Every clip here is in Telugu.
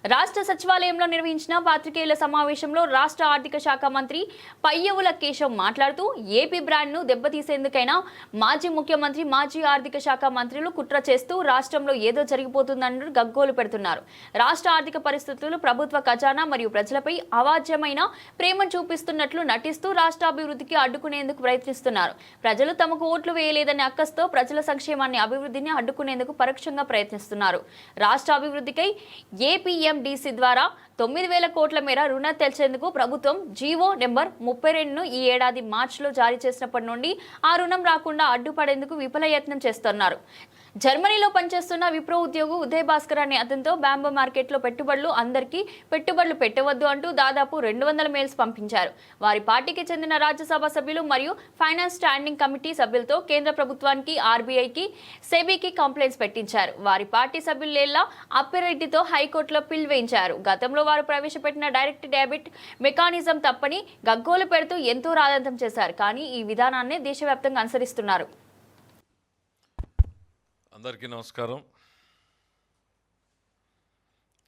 రాష్ట్ర సచివాలయంలో నిర్వహించిన పాత్రికేయుల సమావేశంలో రాష్ట్ర ఆర్థిక శాఖ మంత్రి పయ్యవుల కేశవ్ మాట్లాడుతూ ఏపీ బ్రాండ్ను దెబ్బతీసేందుకైనా మాజీ ముఖ్యమంత్రి మాజీ ఆర్థిక శాఖ మంత్రులు కుట్ర చేస్తూ రాష్ట్రంలో ఏదో జరిగిపోతుందని గగ్గోలు పెడుతున్నారు. రాష్ట్ర ఆర్థిక పరిస్థితులు ప్రభుత్వ ఖజానా మరియు ప్రజలపై అవాజ్యమైన ప్రేమ చూపిస్తున్నట్లు నటిస్తూ రాష్ట్ర అభివృద్ధికి అడ్డుకునేందుకు ప్రయత్నిస్తున్నారు. ప్రజలు తమకు ఓట్లు వేయలేదని అక్కస్తో ప్రజల సంక్షేమాన్ని అభివృద్ధిని అడ్డుకునేందుకు పరోక్షంగా ప్రయత్నిస్తున్నారు. రాష్ట్ర అభివృద్ధికై ఏపీఎండీసీ ద్వారా 9,000 కోట్ల మేర రుణం తెల్చేందుకు ప్రభుత్వం జీవో నెంబర్ 32ను ఈ ఏడాది మార్చిలో జారీ చేసినప్పటి నుండి ఆ రుణం రాకుండా అడ్డుపడేందుకు విఫల యత్నం చేస్తున్నారు. జర్మనీలో పనిచేస్తున్న విప్రో ఉద్యోగి ఉదయ్ భాస్కర్ అనే అతనితో బాంబే మార్కెట్లో అందరికీ పెట్టుబడులు పెట్టవద్దు అంటూ దాదాపు 200 మెయిల్స్ పంపించారు. వారి పార్టీకి చెందిన రాజ్యసభ సభ్యులు మరియు ఫైనాన్స్ స్టాండింగ్ కమిటీ సభ్యులతో కేంద్ర ప్రభుత్వానికి, ఆర్బీఐకి, సెబీకి కంప్లైంట్స్ పెట్టించారు. వారి పార్టీ సభ్యులు లేళ్ల అప్పిరెడ్డితో హైకోర్టులో పిల్ వేయించారు. గతంలో వారు ప్రవేశపెట్టిన డైరెక్ట్ డెబిట్ మెకానిజం తప్పని గగ్గోలు పెడుతూ ఎంతో రాద్ధాంతం చేశారు. కానీ ఈ విధానాన్ని దేశవ్యాప్తంగా అనుసరిస్తున్నారు. అందరికీ నమస్కారం.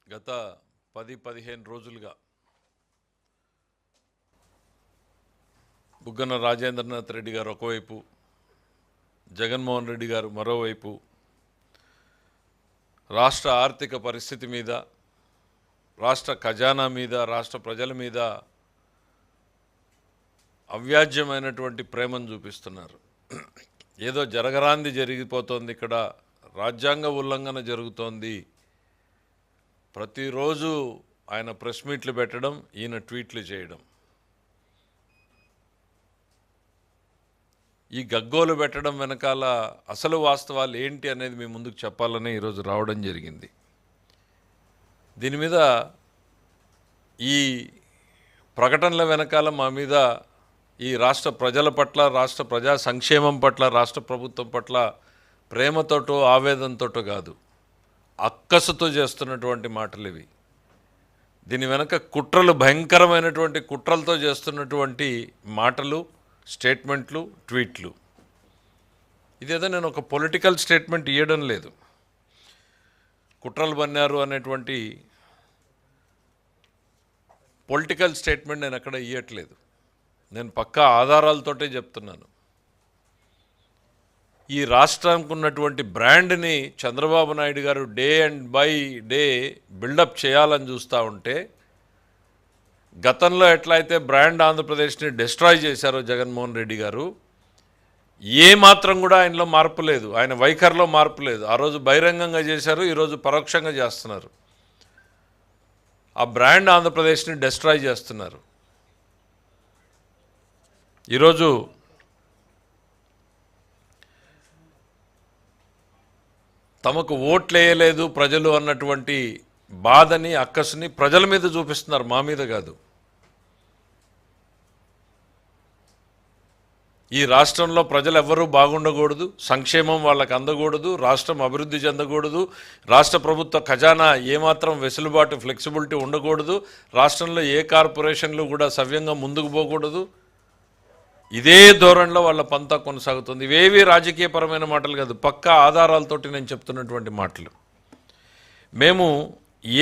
గత 10-15 రోజులుగా బుగ్గన రాజేంద్రనాథ్ రెడ్డి గారు ఒకవైపు, జగన్మోహన్ రెడ్డి గారు మరోవైపు రాష్ట్ర ఆర్థిక పరిస్థితి మీద, రాష్ట్ర ఖజానా మీద, రాష్ట్ర ప్రజల మీద అవ్యాజ్యమైనటువంటి ప్రేమను చూపిస్తున్నారు. ఏదో జరగరాంది జరిగిపోతుంది, ఇక్కడ రాజ్యాంగ ఉల్లంఘన జరుగుతోంది. ప్రతిరోజు ఆయన ప్రెస్ మీట్లు పెట్టడం, ఈయన ట్వీట్లు చేయడం. ఈ గగ్గోలు పెట్టడం వెనకాల అసలు వాస్తవాలు ఏంటి అనేది మీ ముందుకు చెప్పాలని ఈరోజు రావడం జరిగింది. దీని మీద ఈ ప్రకటనల వెనకాల మా మీద ఈ రాష్ట్ర ప్రజల పట్ల, రాష్ట్ర ప్రజా సంక్షేమం పట్ల, రాష్ట్ర ప్రభుత్వం పట్ల ప్రేమతోటో ఆవేదనతోటో కాదు, అక్కసుతో చేస్తున్నటువంటి మాటలు ఇవి. దీని వెనక కుట్రలు, భయంకరమైనటువంటి కుట్రలతో చేస్తున్నటువంటి మాటలు, స్టేట్మెంట్లు, ట్వీట్లు. ఇదేదో నేను ఒక పొలిటికల్ స్టేట్మెంట్ ఇవ్వడం లేదు. కుట్రలు బన్నారు అనేటువంటి పొలిటికల్ స్టేట్మెంట్ నేను అక్కడ ఇవ్వట్లేదు. నేను పక్కా ఆధారాలతోటే చెప్తున్నాను. ఈ రాష్ట్రానికి ఉన్నటువంటి బ్రాండ్ని చంద్రబాబు నాయుడు గారు day and by day buildup చేయాలని చూస్తూ ఉంటే, గతంలో ఎట్లయితే బ్రాండ్ ఆంధ్రప్రదేశ్ని డిస్ట్రాయ్ చేశారో జగన్మోహన్ రెడ్డి గారు, ఏ మాత్రం కూడా ఆయనలో మార్పు లేదు, ఆయన వైఖరిలో మార్పు లేదు. ఆ రోజు బహిరంగంగా చేశారు, ఈరోజు పరోక్షంగా చేస్తున్నారు. ఆ బ్రాండ్ ఆంధ్రప్రదేశ్ని డిస్ట్రాయ్ చేస్తున్నారు. ఈరోజు తమకు ఓట్లేయలేదు ప్రజలు అన్నటువంటి బాధని, అక్కసుని ప్రజల మీద చూపిస్తున్నారు, మా మీద కాదు. ఈ రాష్ట్రంలో ప్రజలు ఎవ్వరూ బాగుండకూడదు, సంక్షేమం వాళ్ళకి అందకూడదు, రాష్ట్రం అభివృద్ధి చెందకూడదు, రాష్ట్ర ప్రభుత్వ ఖజానా ఏమాత్రం వెసులుబాటు, ఫ్లెక్సిబిలిటీ ఉండకూడదు, రాష్ట్రంలో ఏ కార్పొరేషన్లు కూడా సవ్యంగా ముందుకు పోకూడదు. ఇదే ధోరణిలో వాళ్ళ పంతా కొనసాగుతుంది. ఇవేవి రాజకీయపరమైన మాటలు కాదు, పక్కా ఆధారాలతోటి నేను చెప్తున్నటువంటి మాటలు. మేము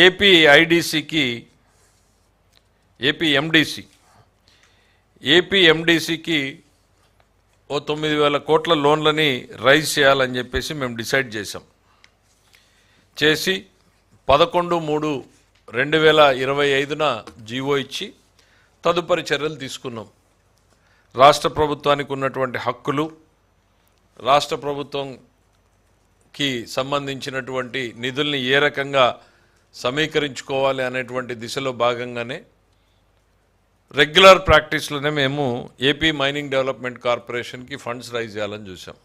ఏపీఎండీసీకి ఓ 9,000 కోట్ల లోన్లని రైజ్ చేయాలని చెప్పేసి మేము డిసైడ్ చేసాం. చేసి 11/3/2025న జీవో ఇచ్చి తదుపరి చర్యలు తీసుకున్నాం. రాష్ట్ర ప్రభుత్వానికి ఉన్నటువంటి హక్కులు, రాష్ట్ర ప్రభుత్వంకి సంబంధించినటువంటి నిధుల్ని ఏ రకంగా సమీకరించుకోవాలి అనేటువంటి దిశలో భాగంగానే రెగ్యులర్ ప్రాక్టీస్లోనే మేము ఏపీ మైనింగ్ డెవలప్మెంట్ కార్పొరేషన్కి ఫండ్స్ రైజ్ చేయాలని చూసాం.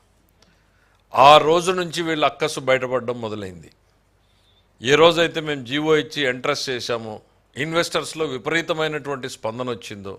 ఆ రోజు నుంచి వీళ్ళ అక్కసు బయటపడడం మొదలైంది. ఏ రోజైతే మేము జీవో ఇచ్చి ఎంట్రస్ట్ చేశామో, ఇన్వెస్టర్స్లో విపరీతమైనటువంటి స్పందన వచ్చిందో,